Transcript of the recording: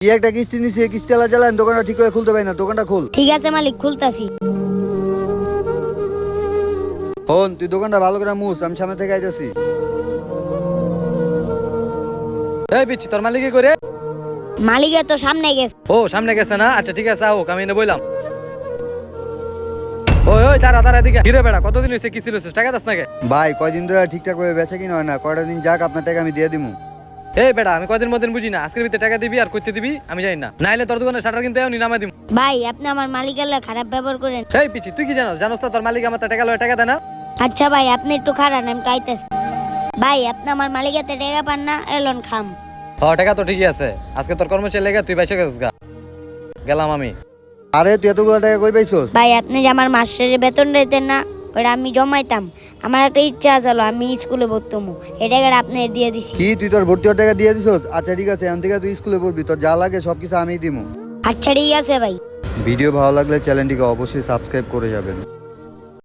কি একটা কিস্তি নিছি, কিস্তি আলা জ্বালান দোকানটা ঠিক করে খুলতে পারি না, দোকানটা খুল। ঠিক আছে মালিক, খুলতাছি। হন তুই দোকানটা ভালো করে মুছ, আমি সামনে থেকে আইতাছি। এই বিচ্ছি তোর মালিক কি করে? মালিকের তো সামনে গেছে। ও সামনে গেছে না, আচ্ছা ঠিক আছে, আও আমি এনে বইলাম। ওই ওই দাঁড়া দাঁড়া দিকে ঘিরে বেড়া, কতদিন হয়েছে কিস্তি লইছিস, টাকা দাস নাকি? ভাই কয়দিন ধরে ঠিকঠাক করে বেচা কিনা হয় না, কয়টা দিন যাক আপনার টাকা আমি দিয়ে দিমু। এই বেটা আমি কয়দিন মদিন বুঝি না, আজকের ভিতরে টাকা দিবি আর কইতে দিবি আমি জানি না, নাইলে তোর দোকানে শাটার কিনতে আও নি নামাই দিম। ভাই আপনি আমার মালিকের লগে খারাপ ব্যবহার করেন। এই পিচ্ছি তুই কি জানোস, জানোস তো তোর মালিক আমার টাকা লয় টাকা দেয় না? আচ্ছা ভাই আপনি একটু খারাপ, আমি কাইতেছি। ভাই আপনি আমার মালিকের টাকা পান না, এলন খাম। টাকা তো ঠিকই আছে, আজকে তোর কর্মচারী লেগে তুই বাইসে গেছিস গা, গেলাম আমি। আরে তুই এতগুলো টাকা কই পাইছস? ভাই আপনি যে আমার মাস্টারের বেতন দিতেন না, ওটা আমি জমাইতাম। আমার একটা ইচ্ছা ছিল আমি স্কুলে ভর্তি হবো, এই টাকাটা আপনি দিয়ে দিছি। কি তুই তোর ভর্তি হওয়ার টাকা দিয়ে দিছস? আচ্ছা ঠিক আছে, এখন থেকে তুই স্কুলে পড়বি, তোর যা লাগে সবকিছু আমিই দিমু। আচ্ছা ঠিক আছে ভাই। ভিডিও ভালো লাগলে চ্যানেলটিকে অবশ্যই সাবস্ক্রাইব করে যাবেন।